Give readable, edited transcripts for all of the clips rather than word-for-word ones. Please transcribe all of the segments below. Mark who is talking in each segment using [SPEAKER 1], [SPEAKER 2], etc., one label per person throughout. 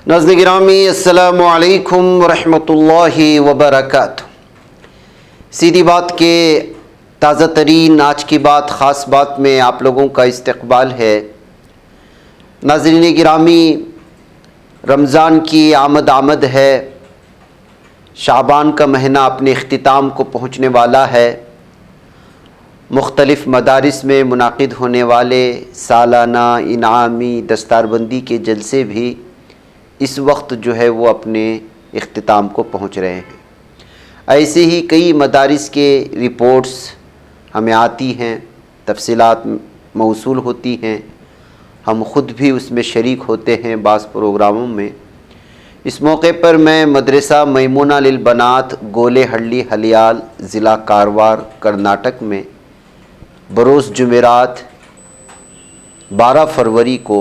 [SPEAKER 1] ناظرین گرامی السلام علیکم ورحمۃ اللہ وبرکاتہ۔ سیدھی بات کے تازہ ترین آج کی بات خاص بات میں آپ لوگوں کا استقبال ہے۔ ناظرین گرامی، رمضان کی آمد ہے، شعبان کا مہینہ اپنے اختتام کو پہنچنے والا ہے۔ مختلف مدارس میں منعقد ہونے والے سالانہ انعامی دستار بندی کے جلسے بھی اس وقت جو ہے وہ اپنے اختتام کو پہنچ رہے ہیں۔ ایسے ہی کئی مدارس کے رپورٹس ہمیں آتی ہیں، تفصیلات موصول ہوتی ہیں، ہم خود بھی اس میں شریک ہوتے ہیں بعض پروگراموں میں۔ اس موقع پر میں مدرسہ میمونہ للبنات گولے ہڈلی ہلیال ضلع کاروار کرناٹک میں بروز جمعرات 12 فروری کو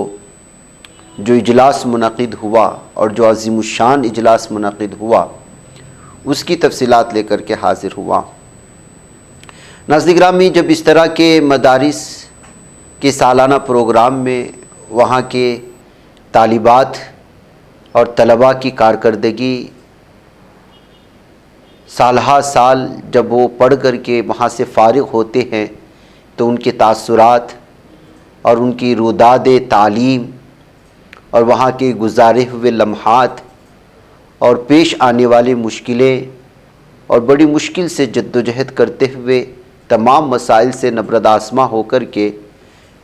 [SPEAKER 1] جو اجلاس منعقد ہوا اور جو عظیم الشان اجلاس منعقد ہوا اس کی تفصیلات لے کر کے حاضر ہوا۔ ناظرین گرامی، جب اس طرح کے مدارس کے سالانہ پروگرام میں وہاں کے طالبات اور طلباء کی کارکردگی سالہ سال جب وہ پڑھ کر کے وہاں سے فارغ ہوتے ہیں تو ان کے تاثرات اور ان کی روداد تعلیم اور وہاں کے گزارے ہوئے لمحات اور پیش آنے والی مشکلیں اور بڑی مشکل سے جد و جہد کرتے ہوئے تمام مسائل سے نبرد آزما ہو کر کے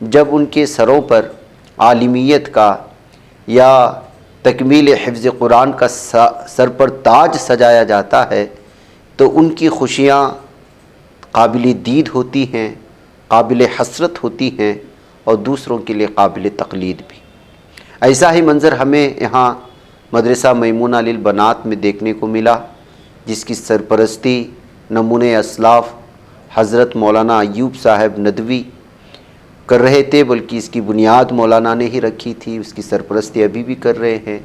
[SPEAKER 1] جب ان کے سروں پر عالمیت کا یا تکمیل حفظ قرآن کا سر پر تاج سجایا جاتا ہے تو ان کی خوشیاں قابل دید ہوتی ہیں، قابل حسرت ہوتی ہیں اور دوسروں کے لیے قابل تقلید بھی۔ ایسا ہی منظر ہمیں یہاں مدرسہ میمونہ للبنات میں دیکھنے کو ملا، جس کی سرپرستی نمونہ اسلاف حضرت مولانا ایوب صاحب ندوی کر رہے تھے، بلکہ اس کی بنیاد مولانا نے ہی رکھی تھی، اس کی سرپرستی ابھی بھی کر رہے ہیں۔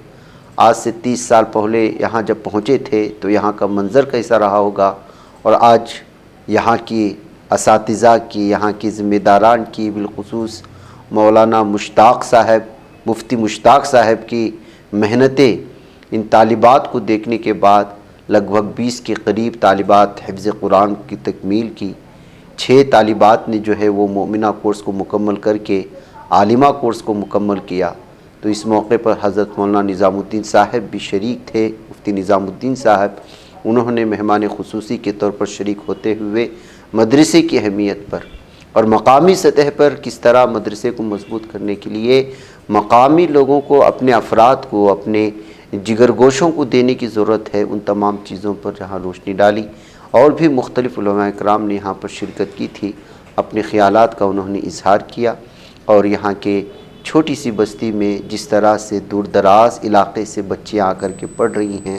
[SPEAKER 1] آج سے 30 سال پہلے یہاں جب پہنچے تھے تو یہاں کا منظر کیسا رہا ہوگا، اور آج یہاں کی اساتذہ کی، یہاں کی ذمہ داران کی، بالخصوص مولانا مشتاق صاحب، مفتی مشتاق صاحب کی محنتیں ان طالبات کو دیکھنے کے بعد لگ بھگ 20 کے قریب طالبات حفظ قرآن کی تکمیل کی، 6 طالبات نے جو ہے وہ مومنہ کورس کو مکمل کر کے عالمہ کورس کو مکمل کیا۔ تو اس موقع پر حضرت مولانا نظام الدین صاحب بھی شریک تھے، مفتی نظام الدین صاحب، انہوں نے مہمان خصوصی کے طور پر شریک ہوتے ہوئے مدرسے کی اہمیت پر اور مقامی سطح پر کس طرح مدرسے کو مضبوط کرنے کے لیے مقامی لوگوں کو، اپنے افراد کو، اپنے جگر گوشوں کو دینے کی ضرورت ہے، ان تمام چیزوں پر جہاں روشنی ڈالی۔ اور بھی مختلف علماء کرام نے یہاں پر شرکت کی تھی، اپنے خیالات کا انہوں نے اظہار کیا، اور یہاں کے چھوٹی سی بستی میں جس طرح سے دور دراز علاقے سے بچیاں آ کر کے پڑھ رہی ہیں،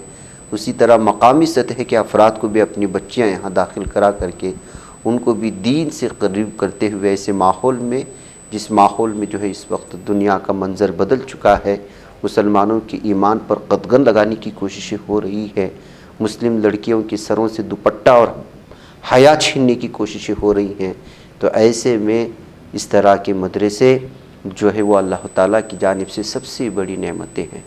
[SPEAKER 1] اسی طرح مقامی سطح کے افراد کو بھی اپنی بچیاں یہاں داخل کرا کر کے ان کو بھی دین سے قریب کرتے ہوئے ایسے ماحول میں، جس ماحول میں جو ہے اس وقت دنیا کا منظر بدل چکا ہے، مسلمانوں کے ایمان پر قدغن لگانے کی کوششیں ہو رہی ہے، مسلم لڑکیوں کے سروں سے دوپٹہ اور حیا چھیننے کی کوششیں ہو رہی ہیں، تو ایسے میں اس طرح کے مدرسے جو ہے وہ اللہ تعالیٰ کی جانب سے سب سے بڑی نعمتیں ہیں۔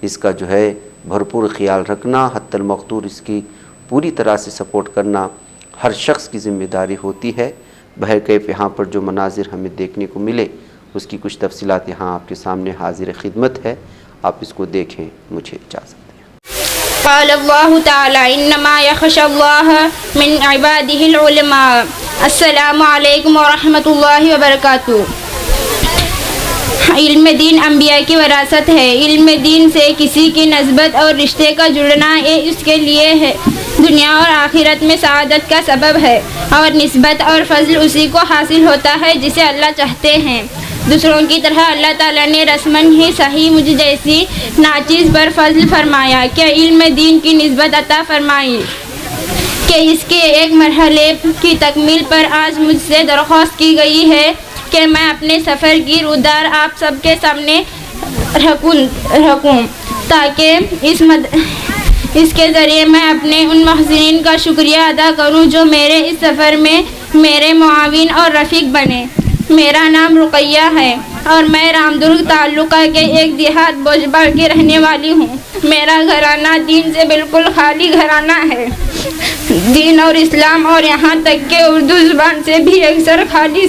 [SPEAKER 1] اس کا جو ہے بھرپور خیال رکھنا، حتی المقدور اس کی پوری طرح سے سپورٹ کرنا ہر شخص کی ذمہ داری ہوتی ہے۔ بہرکیف یہاں پر جو مناظر ہمیں دیکھنے کو ملے اس کی کچھ تفصیلات یہاں آپ کے سامنے حاضر خدمت ہے، آپ اس کو دیکھیں۔ مجھے اجازت دیں۔
[SPEAKER 2] قال اللہ تعالی انما یخشی اللہ من عبادہ العلماء۔ السلام علیکم ورحمۃ اللہ وبرکاتہ۔ علم دین انبیاء کی وراثت ہے۔ علم دین سے کسی کی نسبت اور رشتے کا جڑنا یہ اس کے لیے ہے دنیا اور آخرت میں سعادت کا سبب ہے، اور نسبت اور فضل اسی کو حاصل ہوتا ہے جسے اللہ چاہتے ہیں۔ دوسروں کی طرح اللہ تعالیٰ نے رسماً ہی صحیح مجھ جیسی ناچیز پر فضل فرمایا کہ علم دین کی نسبت عطا فرمائی کہ اس کے ایک مرحلے کی تکمیل پر آج مجھ سے درخواست کی گئی ہے کہ میں اپنے سفر کی رودار آپ سب کے سامنے رکھوں تاکہ اس کے ذریعے میں اپنے ان محسنین کا شکریہ ادا کروں جو میرے اس سفر میں میرے معاون اور رفیق بنے۔ میرا نام رقیہ ہے۔ اور میں رامدرگ تعلقہ کے ایک دیہات بوجبال کی رہنے والی ہوں۔ میرا گھرانہ دین سے بالکل خالی گھرانہ ہے۔ دین اور اسلام اور یہاں تک کہ اردو زبان سے بھی اکثر خالی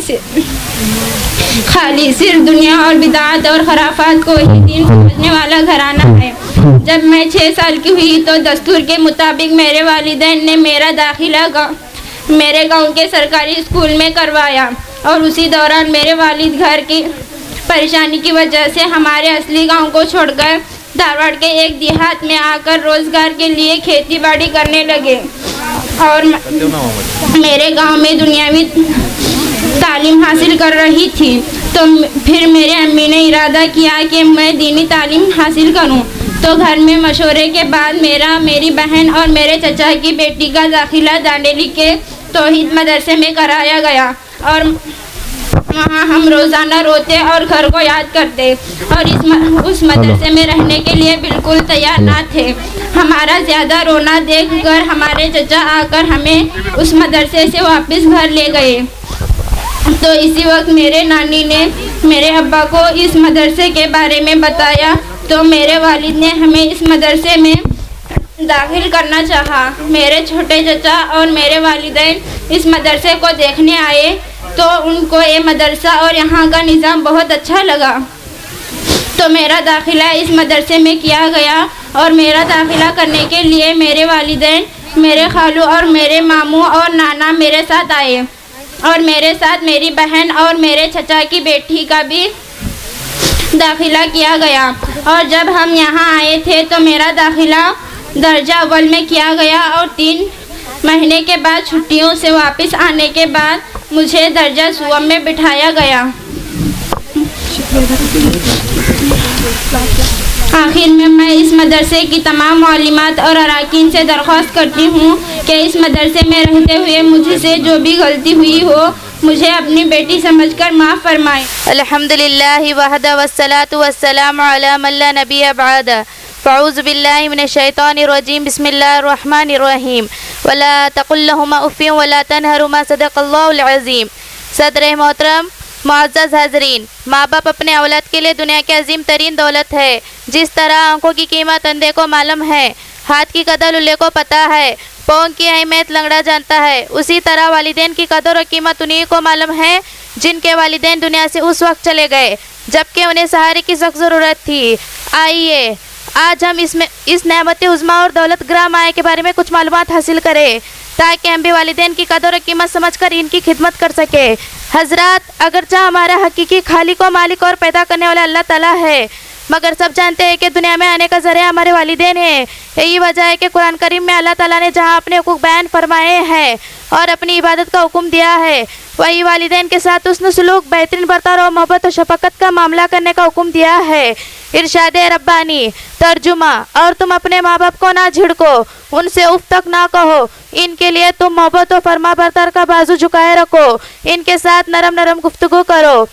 [SPEAKER 2] صرف دنیا اور بدعات اور خرافات کو ہی دین سمجھنے والا گھرانہ ہے۔ جب میں 6 سال کی ہوئی تو دستور کے مطابق میرے والدین نے میرا داخلہ میرے گاؤں کے سرکاری اسکول میں کروایا، اور اسی دوران میرے والد گھر کی پریشانی کی وجہ سے ہمارے اصلی گاؤں کو چھوڑ کر دھارواڑ کے ایک دیہات میں آ کر روزگار کے لیے کھیتی باڑی کرنے لگے، اور میرے گاؤں میں دنیاوی تعلیم حاصل کر رہی تھی۔ تو پھر میرے امی نے ارادہ کیا کہ میں دینی تعلیم حاصل کروں، تو گھر میں مشورے کے بعد میری بہن اور میرے چچا کی بیٹی کا داخلہ دانڈیلی کے توحید مدرسے میں کرایا گیا، اور وہاں ہم روزانہ روتے اور گھر کو یاد کرتے، اور اس مدرسے میں رہنے کے لیے بالکل تیار نہ تھے۔ ہمارا زیادہ رونا دیکھ کر ہمارے چچا آ کر ہمیں اس مدرسے سے واپس گھر لے گئے۔ تو اسی وقت میرے نانی نے میرے ابا کو اس مدرسے کے بارے میں بتایا، تو میرے والد نے ہمیں اس مدرسے میں داخل کرنا چاہا۔ میرے چھوٹے چچا اور میرے والدین اس مدرسے کو دیکھنے آئے، تو ان کو یہ مدرسہ اور یہاں کا نظام بہت اچھا لگا، تو میرا داخلہ اس مدرسے میں کیا گیا۔ اور میرا داخلہ کرنے کے لیے میرے والدین، میرے خالو اور میرے ماموں اور نانا میرے ساتھ آئے، اور میرے ساتھ میری بہن اور میرے چچا کی بیٹی کا بھی داخلہ کیا گیا۔ اور جب ہم یہاں آئے تھے تو میرا داخلہ درجہ اول میں کیا گیا، اور 3 مہینے کے بعد چھٹیوں سے واپس آنے کے بعد مجھے درجہ سوم میں بٹھایا گیا۔ آخر میں اس مدرسے کی تمام معلمات اور اراکین سے درخواست کرتی ہوں کہ اس مدرسے میں رہتے ہوئے مجھ سے جو بھی غلطی ہوئی ہو مجھے اپنی بیٹی سمجھ کر معاف فرمائیں۔
[SPEAKER 3] الحمدللہ وحدہ والصلاة والسلام علی من لا نبی بعد۔ فاعوذ باللہ من الشیطان الرجیم، بسم اللہ الرحمن الرحیم۔ ولا تقل لهما اف ولا تنهرهما صدق اللہ العظیم۔ صدر محترم، معزز حاضرین، ماں باپ اپنے اولاد کے لیے دنیا کی عظیم ترین دولت ہے۔ جس طرح آنکھوں کی قیمت اندھے کو معلوم ہے، ہاتھ کی قدر للے کو پتہ ہے، پاؤں کی اہمیت لنگڑا جانتا ہے، اسی طرح والدین کی قدر و قیمت انہی کو معلوم ہے جن کے والدین دنیا سے اس وقت چلے گئے جبکہ انہیں سہارے کی سخت ضرورت تھی۔ آئیے آج ہم اس نعمت عظمیٰ اور دولت گراں مائع کے بارے میں کچھ معلومات حاصل کریں تاکہ ہم بھی والدین کی قدر و قیمت سمجھ کر ان کی خدمت کر سکیں۔ حضرات، اگرچہ ہمارا حقیقی خالق و مالک اور پیدا کرنے والا اللہ تعالیٰ ہے، مگر سب جانتے ہیں کہ دنیا میں آنے کا ذریعہ ہمارے والدین ہیں۔ یہی وجہ ہے کہ قرآن کریم میں اللہ تعالیٰ نے جہاں اپنے حقوق بیان فرمائے ہیں اور اپنی عبادت کا حکم دیا ہے، وہی والدین کے ساتھ حسن سلوک، بہترین برتاؤ اور محبت و شفقت کا معاملہ کرنے کا حکم دیا ہے۔ ارشاد ربانی ترجمہ: اور تم اپنے ماں باپ کو نہ جھڑکو، ان سے اف تک نہ کہو، ان کے لیے تم محبت و فرما بردار کا بازو جھکائے رکھو، ان کے ساتھ نرم نرم گفتگو کرو۔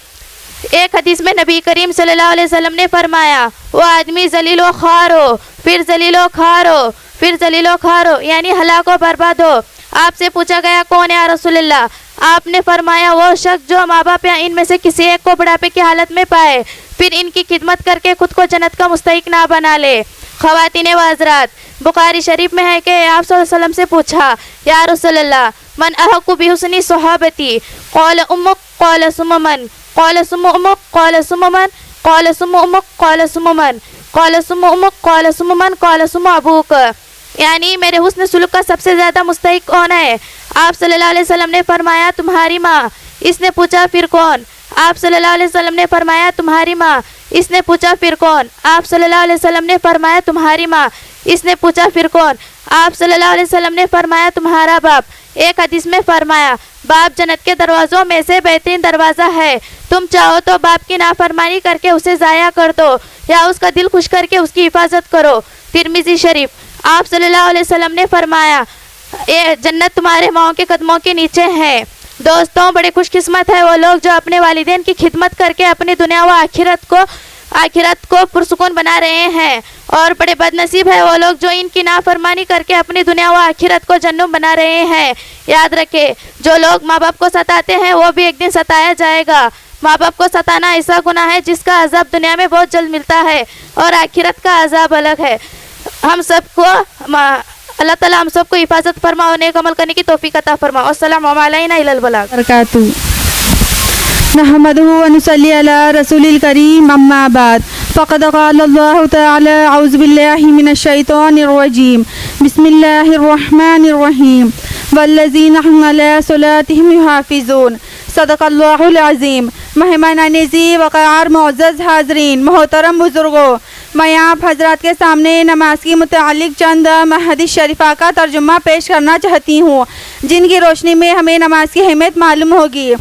[SPEAKER 3] ایک حدیث میں نبی کریم صلی اللہ علیہ وسلم نے فرمایا، وہ آدمی ذلیل و خوار ہو، پھر ذلیل و خوار ہو، پھر ذلیل و خوار ہو، یعنی ہلاک و برباد ہو۔ آپ سے پوچھا گیا، کون ہے یا رسول اللہ؟ آپ نے فرمایا، وہ شخص جو ماں باپ یا ان میں سے کسی ایک کو بڑھاپے کی حالت میں پائے، پھر ان کی خدمت کر کے خود کو جنت کا مستحق نہ بنا لے۔ خواتین و حضرات، بخاری شریف میں ہے کہ آپ صلی اللہ علیہ وسلم سے پوچھا، یا رسول اللہ، من احق بحسن صحابتی؟ قال امک، قال ثم من، قال ثم امک، قال ثم من، قال ثم امک، قال ثم من، قال ثم امک، قال ثم من، قال ثم ابوک، یعنی میرے حسن سلوک کا سب سے زیادہ مستحق کون ہے؟ آپ صلی اللہ علیہ وسلم نے فرمایا، تمہاری ماں۔ اس نے پوچھا، پھر کون؟ آپ صلی اللہ علیہ وسلم نے فرمایا، تمہاری ماں۔ اس نے پوچھا، پھر کون؟ آپ صلی اللہ علیہ وسلم نے فرمایا، تمہاری ماں۔ اس نے پوچھا، پھر کون؟ آپ صلی اللہ علیہ وسلم نے فرمایا، تمہارا باپ۔ ایک حدیث میں فرمایا، باپ جنت کے دروازوں میں سے بہترین دروازہ ہے، تم چاہو تو باپ کی نافرمانی کر کے اسے ضائع کر دو یا اس کا دل خوش کر کے اس کی حفاظت کرو۔ ترمذی شریف، آپ صلی اللہ علیہ وسلم نے فرمایا، جنت تمہارے ماؤں کے قدموں کے نیچے ہے۔ دوستوں، بڑے خوش قسمت ہے وہ لوگ جو اپنے والدین کی خدمت کر کے اپنی دنیا و آخرت کو پرسکون بنا رہے ہیں، اور بڑے بد نصیب ہے وہ لوگ جو ان کی نافرمانی کر کے اپنی دنیا و آخرت کو جہنم بنا رہے ہیں۔ یاد رکھے، جو لوگ ماں باپ کو ستاتے ہیں وہ بھی ایک دن ستایا جائے گا، ماں باپ کو ستانا ایسا گناہ ہے جس کا عذاب دنیا میں بہت جلد ملتا ہے اور آخرت کا عذاب الگ ہے. ہم سب کو اللہ تعالیٰ ہم سب کو حفاظت فرما اور نیک عمل کرنے کی توفیق عطا فرما. السلام علینا الی البلاغ.
[SPEAKER 4] برکاتہ. نحمده ونصلي على رسول الكريم اما بعد فقد قال الله تعالى اعوذ بالله من الشيطان الرجيم بسم الله الرحمن الرحيم والذين هم على صلاتهم يحافظون. صدق اللہ العظیم. مہمانان عزیز وقار معزز حاضرین، محترم بزرگوں، میں آپ حضرات کے سامنے نماز کی متعلق چند حدیث شریفہ کا ترجمہ پیش کرنا چاہتی ہوں، جن کی روشنی میں ہمیں نماز کی اہمیت معلوم ہوگی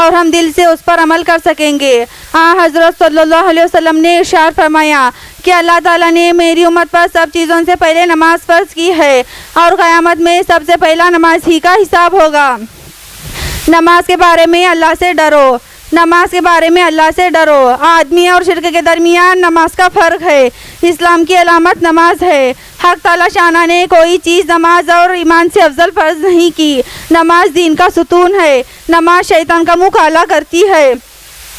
[SPEAKER 4] اور ہم دل سے اس پر عمل کر سکیں گے. حضرت صلی اللہ علیہ وسلم نے ارشاد فرمایا کہ اللہ تعالیٰ نے میری امت پر سب چیزوں سے پہلے نماز فرض کی ہے اور قیامت میں سب سے پہلا نماز ہی کا حساب ہوگا. نماز کے بارے میں اللہ سے ڈرو. نماز کے بارے میں اللہ سے ڈرو. آدمی اور شرک کے درمیان نماز کا فرق ہے. اسلام کی علامت نماز ہے. حق تعالیٰ شانہ نے کوئی چیز نماز اور ایمان سے افضل فرض نہیں کی. نماز دین کا ستون ہے. نماز شیطان کا منہ کالا کرتی ہے.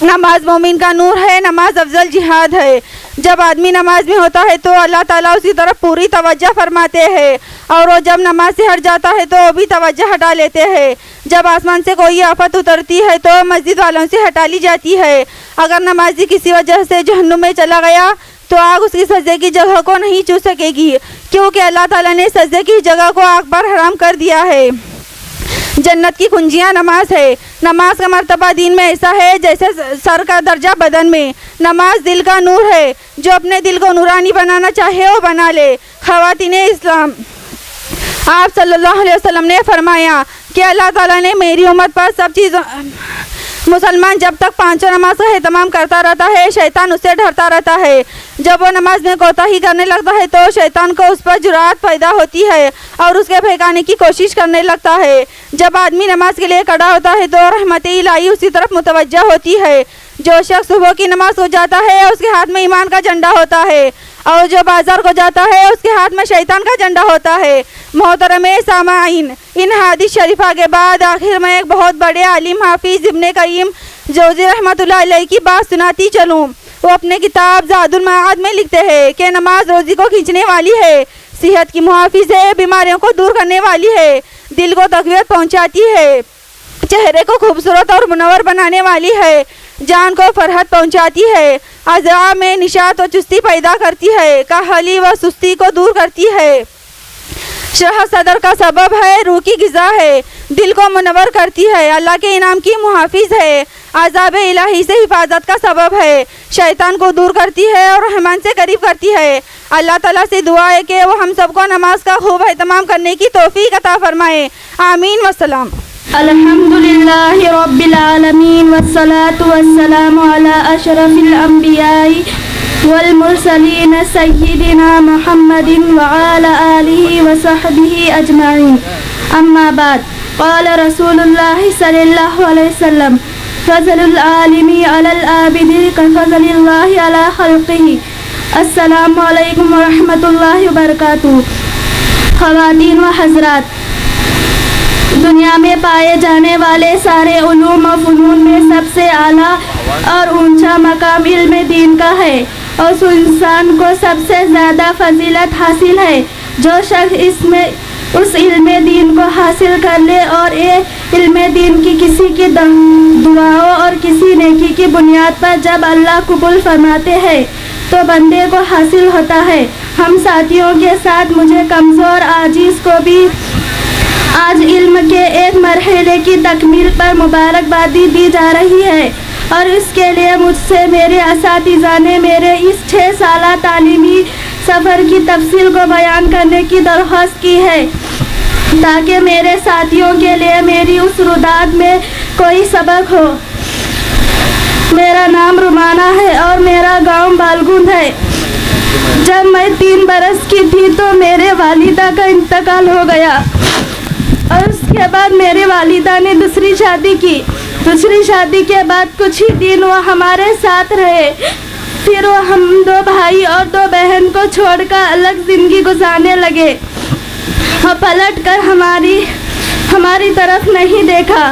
[SPEAKER 4] نماز مومن کا نور ہے. نماز افضل جہاد ہے. جب آدمی نماز میں ہوتا ہے تو اللہ تعالیٰ اسی طرف پوری توجہ فرماتے ہیں اور وہ جب نماز سے ہٹ جاتا ہے تو وہ بھی توجہ ہٹا لیتے ہیں. جب آسمان سے کوئی آفت اترتی ہے تو مسجد والوں سے ہٹا لی جاتی ہے. اگر نمازی کسی وجہ سے جہنم میں چلا گیا تو آگ اس کی سجدے کی جگہ کو نہیں چھو سکے گی، کیونکہ اللہ تعالیٰ نے سجدے کی جگہ کو آگ پر حرام کر دیا ہے. جنت کی کنجیاں نماز ہے. نماز کا مرتبہ دین میں ایسا ہے جیسے سر کا درجہ بدن میں. نماز دل کا نور ہے. جو اپنے دل کو نورانی بنانا چاہے وہ بنا لے. خواتین اسلام، آپ صلی اللہ علیہ وسلم نے فرمایا کہ اللہ تعالیٰ نے میری امت پر سب چیزوں مسلمان جب تک پانچوں نماز کا اہتمام کرتا رہتا ہے شیطان اس سے ڈرتا رہتا ہے. جب وہ نماز میں کوتاہی کرنے لگتا ہے تو شیطان کو اس پر جرأت پیدا ہوتی ہے اور اس کے بھگانے کی کوشش کرنے لگتا ہے. جب آدمی نماز کے لیے کھڑا ہوتا ہے تو رحمت الہی اسی طرف متوجہ ہوتی ہے. جو شخص صبح کی نماز کو جاتا ہے اس کے ہاتھ میں ایمان کا جھنڈا ہوتا ہے اور جو بازار کو جاتا ہے اس کے ہاتھ میں شیطان کا جھنڈا ہوتا ہے. محترم سامعین، ان حدیث شریفہ کے بعد آخر میں ایک بہت بڑے عالم حافظ ابن قیم جوزی رحمۃ اللہ علیہ کی بات سناتی چلوں. وہ اپنے کتاب زاد المعاد میں لکھتے ہیں کہ نماز روزی کو کھینچنے والی ہے، صحت کی محافظ ہے، بیماریوں کو دور کرنے والی ہے، دل کو تقویت پہنچاتی ہے، چہرے کو خوبصورت اور منور بنانے والی ہے، جان کو فرحت پہنچاتی ہے، اعضاء میں نشاط و چستی پیدا کرتی ہے، کاہلی و سستی کو دور کرتی ہے، شرح صدر کا سبب ہے، روح کی غذا ہے، دل کو منور کرتی ہے، اللہ کے انعام کی محافظ ہے، عذاب الہی سے حفاظت کا سبب ہے، شیطان کو دور کرتی ہے اور رحمان سے قریب کرتی ہے. اللہ تعالیٰ سے دعا ہے کہ وہ ہم سب کو نماز کا خوب اہتمام کرنے کی توفیق عطا فرمائے. آمین والسلام.
[SPEAKER 2] الحمدللہ رب العالمین والصلاة والسلام علی اشرف الانبیاء والمرسلین سیدنا محمد وعلی آلہ وصحبہ اجمعین. اما بعد، قال رسول اللہ صلی اللہ علیہ وسلم: فضل العالم علی العابد کفضل اللہ علی خلقہ. السلام علیکم ورحمۃ اللہ وبرکاتہ. خواتین و حضرات، دنیا میں پائے جانے والے سارے علوم و فنون میں سب سے اعلیٰ اور اونچا مقام علم دین کا ہے اور اس انسان کو سب سے زیادہ فضیلت حاصل ہے جو شخص اس علم دین کو حاصل کر لے اور علم دین کی کسی کی دعاؤں اور کسی نیکی کی بنیاد پر جب اللہ قبول فرماتے ہیں تو بندے کو حاصل ہوتا ہے. ہم ساتھیوں کے ساتھ مجھے کمزور عاجز کو بھی آج علم کے ایک مرحلے کی تکمیل پر مبارکبادی دی جا رہی ہے اور اس کے لیے مجھ سے میرے اساتذہ نے میرے اس 6 سالہ تعلیمی سفر کی تفصیل کو بیان کرنے کی درخواست کی ہے تاکہ میرے ساتھیوں کے لیے میری اس رداد میں کوئی سبق ہو. میرا نام رومانہ ہے اور میرا گاؤں بالگند ہے. جب میں 3 برس کی تھی تو میرے والدہ کا انتقال ہو گیا اور اس کے بعد میرے والدہ نے دوسری شادی کی. دوسری شادی کے بعد کچھ ہی دن وہ ہمارے ساتھ رہے، پھر وہ ہم 2 بھائی اور 2 بہن کو چھوڑ کر الگ زندگی گزارنے لگے. وہ پلٹ کر ہماری طرف نہیں دیکھا.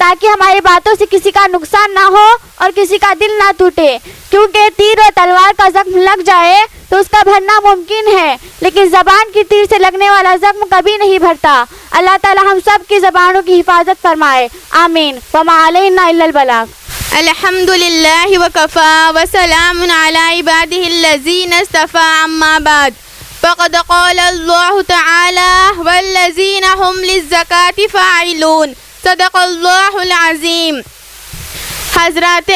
[SPEAKER 5] تاکہ ہماری باتوں سے کسی کا نقصان نہ ہو اور کسی کا دل نہ ٹوٹے، کیونکہ تیر اور تلوار کا زخم لگ جائے تو اس کا بھرنا ممکن ہے، لیکن زبان کی تیر سے لگنے والا زخم کبھی نہیں بھرتا۔ اللہ تعالی ہم سب کی زبانوں کی حفاظت فرمائے، آمین۔ وما علینا الا البلاغ۔
[SPEAKER 2] الحمد للہ وکفا وسلام علی عبادہ الذین اصطفی، اما بعد فقد قال اللہ تعالی والذین هم للزکاة فاعلون، صدق اللہ العظیم۔ حضرات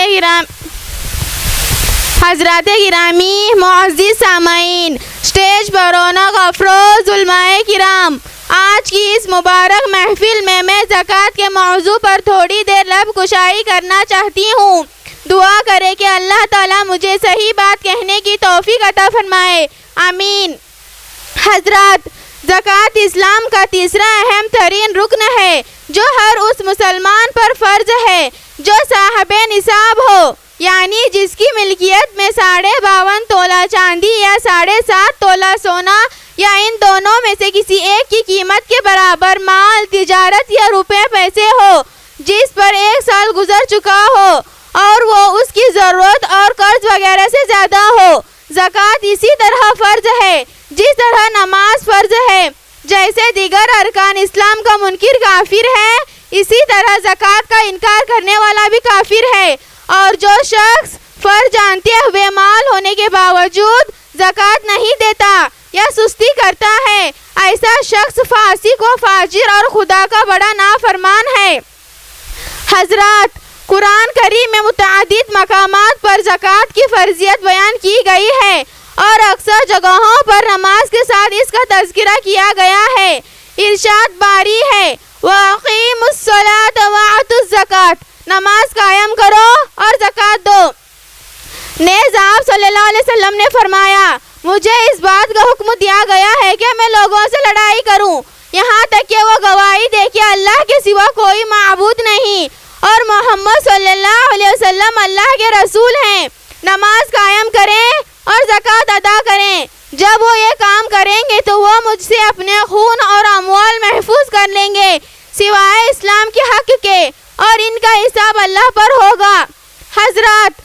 [SPEAKER 2] گرامی، معزز سامعین، اسٹیج پر رونق افروز علماء کرام، آج کی اس مبارک محفل میں زکوٰۃ کے موضوع پر تھوڑی دیر لب کشائی کرنا چاہتی ہوں۔ دعا کرے کہ اللہ تعالیٰ مجھے صحیح بات کہنے کی توفیق عطا فرمائے، آمین۔ حضرات، زکوٰۃ اسلام کا تیسرا اہم ترین رکن ہے جو ہر اس مسلمان پر فرض ہے جو صاحب نصاب ہو، یعنی جس کی ملکیت میں 52.5 تولہ چاندی یا 7.5 تولہ سونا یا ان دونوں میں سے کسی ایک کی قیمت کے برابر مال، تجارت یا روپے پیسے ہو، جس پر 1 سال گزر چکا ہو اور وہ اس کی ضرورت اور قرض وغیرہ سے زیادہ ہو۔ زکوٰۃ اسی طرح فرض ہے جس طرح نماز فرض ہے، جیسے دیگر ارکان اسلام کا منکر کافر ہے، اسی طرح زکوٰۃ کا انکار کرنے والا بھی کافر ہے، اور جو شخص فرض جانتے ہوئے مال ہونے کے باوجود زکوٰۃ نہیں دیتا یا سستی کرتا ہے، ایسا شخص فاسق و فاجر اور خدا کا بڑا نافرمان ہے۔ حضرات، قرآن کریم میں متعدد مقامات پر زکوٰۃ کی فرضیت بیان کی گئی ہے اور اکثر جگہوں پر نماز کے ساتھ اس کا تذکرہ کیا گیا ہے۔ ارشاد باری ہے وَأَقِیمُوا الصَّلَاةَ وَآتُوا الزَّکَاةَ، نماز قائم کرو اور زکوٰۃ دو۔ نیز آپ صلی اللہ علیہ وسلم نے فرمایا مجھے اس بات کا حکم دیا گیا ہے کہ میں لوگوں سے لڑائی کروں یہاں تک کہ وہ گواہی دے کہ اللہ کے سوا کوئی معبود نہیں اور محمد صلی اللہ علیہ وسلم اللہ کے رسول ہیں۔ نماز قائم کریں اور زکوٰۃ ادا کریں۔ جب وہ یہ کام کریں گے تو وہ مجھ سے اپنے خون اور اموال محفوظ کر لیں گے سوائے اسلام کے حق کے، اور ان کا حساب اللہ پر ہوگا۔ حضرات،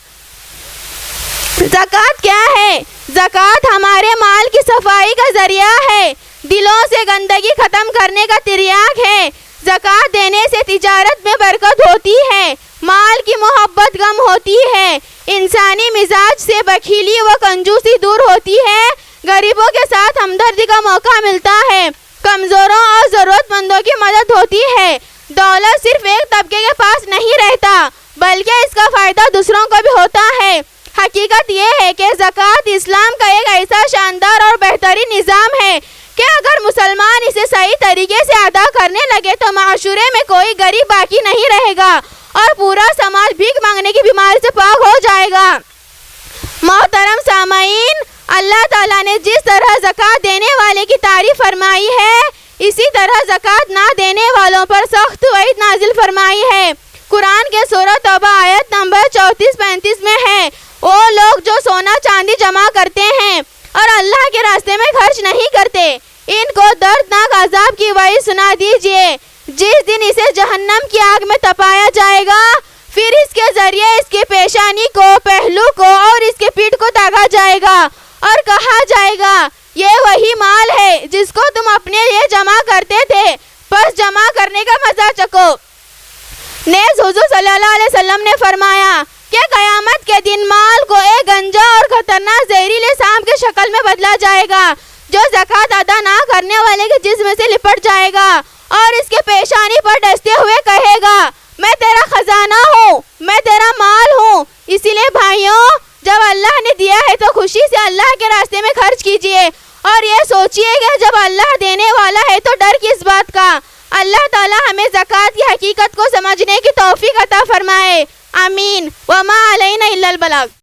[SPEAKER 2] زکوٰۃ کیا ہے؟ زکوٰۃ ہمارے مال کی صفائی کا ذریعہ ہے، دلوں سے گندگی ختم کرنے کا تریاق ہے۔ زکوٰۃ دینے سے تجارت میں برکت ہوتی ہے، مال کی محبت کم ہوتی ہے، انسانی مزاج سے بخیلی و کنجوسی دور ہوتی ہے، غریبوں کے ساتھ ہمدردی کا موقع ملتا ہے، کمزوروں اور ضرورت مندوں کی مدد ہوتی ہے۔ دولت صرف ایک طبقے کے پاس نہیں رہتا بلکہ اس کا فائدہ دوسروں کو بھی ہوتا ہے۔ حقیقت یہ ہے کہ زکوٰۃ اسلام کا ایک ایسا شاندار اور بہترین نظام ہے کہ اگر مسلمان اسے صحیح طریقے سے ادا کرنے لگے تو معاشرے میں کوئی غریب باقی نہیں رہے گا اور پورا سماج بھیک مانگنے کی بیماری سے پاک ہو جائے گا۔ محترم سامعین، اللہ تعالیٰ نے جس طرح زکوٰۃ دینے والے کی تعریف فرمائی ہے، اسی طرح زکوٰۃ نہ دینے والوں پر سخت وعید نازل فرمائی ہے۔ قرآن کے سورہ توبہ آیت نمبر 34-35 میں ہے وہ لوگ جو سونا چاندی جمع کرتے ہیں اور اللہ کے راستے میں خرچ نہیں کرتے، ان کو دردناک عذاب کی وعید سنا دیجئے۔ جس دن اسے جہنم کی آگ میں تپایا جائے گا، پھر اس کے ذریعے اس کی پیشانی کو، پہلو کو اور اس کے پیٹھ کو داغا جائے گا اور کہا جائے گا یہ وہی مال ہے جس کو تم اپنے لیے جمع کرتے تھے، بس جمع کرنے کا مزہ چکھو۔ نیز حضور صلی اللہ علیہ وسلم نے فرمایا کہ قیامت کے دن مال کو ایک گنجا اور خطرناک زہریلے سانپ کی شکل میں بدلا جائے گا جو زکوٰۃ ادا نہ کرنے والے کے جسم سے لپٹ جائے گا اور اس کے پیشانی پر ڈستے ہوئے کہے گا میں تیرا خزانہ ہوں، میں تیرا مال ہوں۔ اسی لیے بھائیوں، جب اللہ نے دیا ہے تو خوشی سے اللہ کے راستے میں خرچ کیجیے اور یہ سوچئے کہ جب اللہ دینے والا ہے تو ڈر کس بات کا۔ اللہ تعالی ہمیں زکوٰۃ کی حقیقت کو سمجھنے کی توفیق عطا فرمائے، آمین۔ وما علینا الا البلاغ۔